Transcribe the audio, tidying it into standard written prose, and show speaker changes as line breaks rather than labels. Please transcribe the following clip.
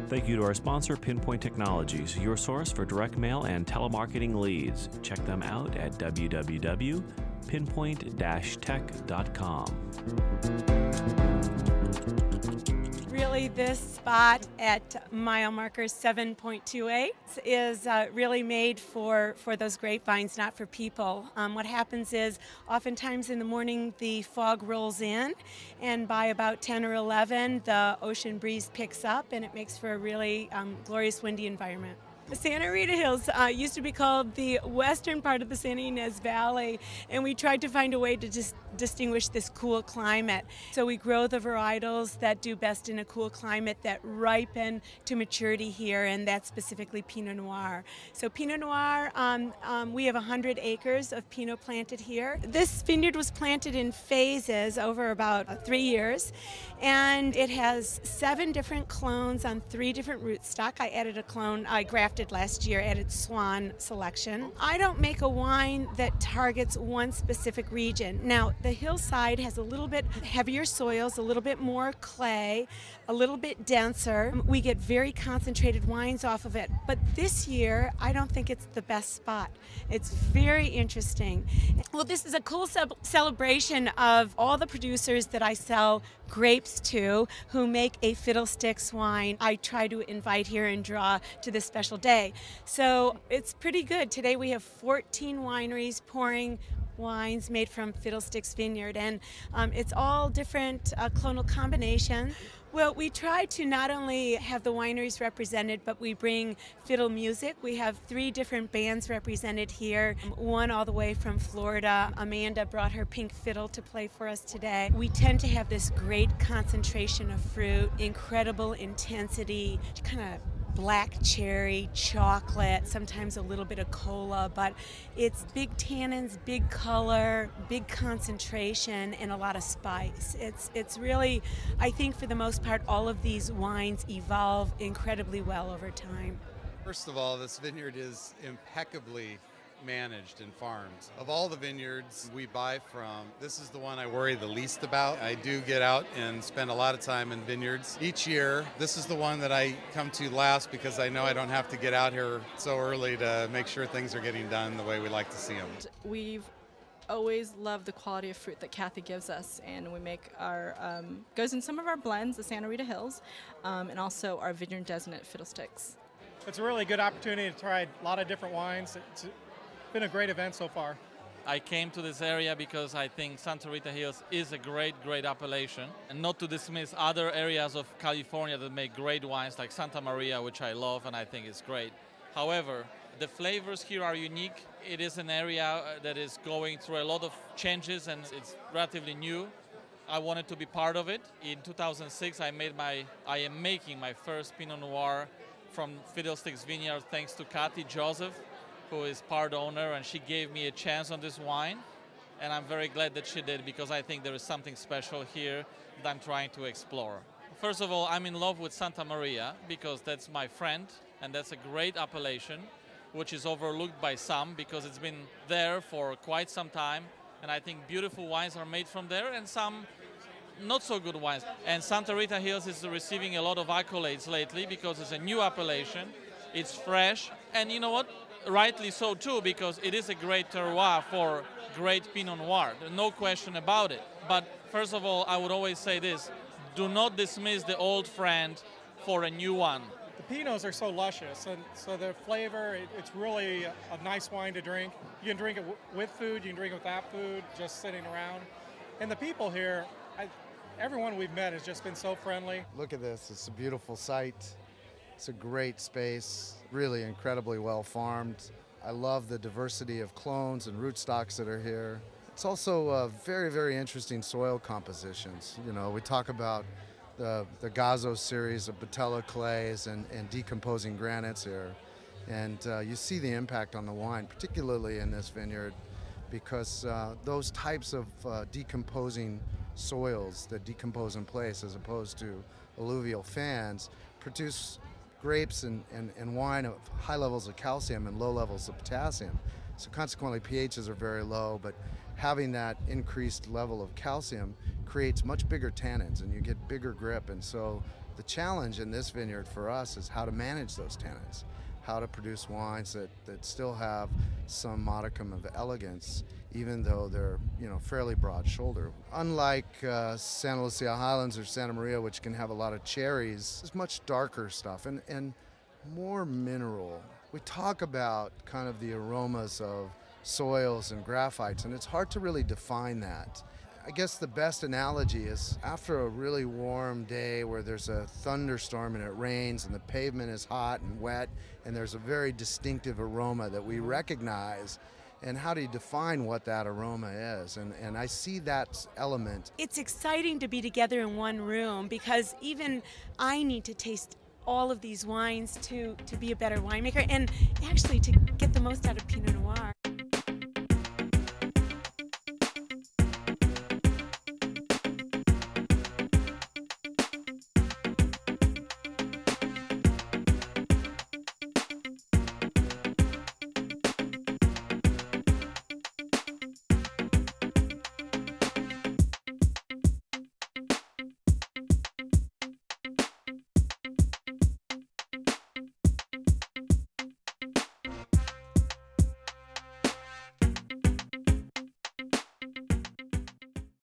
Thank you to our sponsor, Pinpoint Technologies, your source for direct mail and telemarketing leads. Check them out at www.pinpoint-tech.com.
Really, this spot at mile marker 7.28 is really made for those grapevines, not for people. What happens is oftentimes in the morning the fog rolls in, and by about 10 or 11 the ocean breeze picks up and it makes for a really glorious windy environment. Santa Rita Hills used to be called the western part of the Santa Ynez Valley, and we tried to find a way to just distinguish this cool climate. So we grow the varietals that do best in a cool climate that ripen to maturity here, and that's specifically Pinot Noir. So Pinot Noir, we have 100 acres of Pinot planted here. This vineyard was planted in phases over about 3 years, and it has 7 different clones on 3 different rootstock. I added a clone, I grafted last year, added Swan selection. I don't make a wine that targets one specific region. Now, the hillside has a little bit heavier soils, a little bit more clay, a little bit denser. We get very concentrated wines off of it. But this year, I don't think it's the best spot. It's very interesting. Well, this is a cool celebration of all the producers that I sell grapes to who make a Fiddlestix wine. I try to invite here and draw to this special day. So it's pretty good. Today we have 14 wineries pouring wines made from Fiddlestix Vineyard, and it's all different clonal combinations. Well, we try to not only have the wineries represented, but we bring fiddle music. We have 3 different bands represented here, one all the way from Florida. Amanda brought her pink fiddle to play for us today. We tend to have this great concentration of fruit, incredible intensity, kind of black cherry, chocolate, sometimes a little bit of cola, but it's big tannins, big color, big concentration, and a lot of spice. It's really, I think for the most part, all of these wines evolve incredibly well over time.
First of all, this vineyard is impeccably managed and farmed. Of all the vineyards we buy from, this is the one I worry the least about. I do get out and spend a lot of time in vineyards. Each year, this is the one that I come to last because I know I don't have to get out here so early to make sure things are getting done the way we like to see them.
We've always loved the quality of fruit that Kathy gives us, and we make our, goes in some of our blends, the Santa Rita Hills, and also our vineyard designate Fiddlestix.
It's a really good opportunity to try a lot of different wines. It's been a great event so far.
I came to this area because I think Santa Rita Hills is a great appellation, and not to dismiss other areas of California that make great wines like Santa Maria, which I love and I think is great. However, the flavors here are unique. It is an area that is going through a lot of changes and it's relatively new. I wanted to be part of it. In 2006, I am making my first Pinot Noir from Fiddlestix Vineyard thanks to Kathy Joseph, who is part owner, and she gave me a chance on this wine, and I'm very glad that she did because I think there is something special here that I'm trying to explore. First of all, I'm in love with Santa Maria because that's my friend, and that's a great appellation, which is overlooked by some because it's been there for quite some time, and I think beautiful wines are made from there, and some not so good wines. And Santa Rita Hills is receiving a lot of accolades lately because it's a new appellation, it's fresh, and you know what? Rightly so too, because it is a great terroir for great Pinot Noir, no question about it. But first of all, I would always say this, do not dismiss the old friend for a new one.
The Pinots are so luscious, and so the flavor, it's really a nice wine to drink. You can drink it with food, you can drink it without food, just sitting around. And the people here, everyone we've met has just been so friendly.
Look at this, it's a beautiful site. It's a great space, really incredibly well farmed. I love the diversity of clones and rootstocks that are here. It's also very, very interesting soil compositions. You know, we talk about the Gazo series of Patella clays and decomposing granites here. And you see the impact on the wine, particularly in this vineyard, because those types of decomposing soils that decompose in place as opposed to alluvial fans produce grapes and wine of high levels of calcium and low levels of potassium. So consequently, pHs are very low, but having that increased level of calcium creates much bigger tannins, and you get bigger grip. And so the challenge in this vineyard for us is how to manage those tannins, how to produce wines that still have some modicum of elegance, even though they're, fairly broad shoulder. Unlike Santa Lucia Highlands or Santa Maria, which can have a lot of cherries, it's much darker stuff and more mineral. We talk about kind of the aromas of soils and graphites, and it's hard to really define that. I guess the best analogy is after a really warm day where there's a thunderstorm and it rains and the pavement is hot and wet and there's a very distinctive aroma that we recognize, and how do you define what that aroma is? And I see that element.
It's exciting to be together in one room because even I need to taste all of these wines to be a better winemaker and actually to get the most out of Pinot Noir.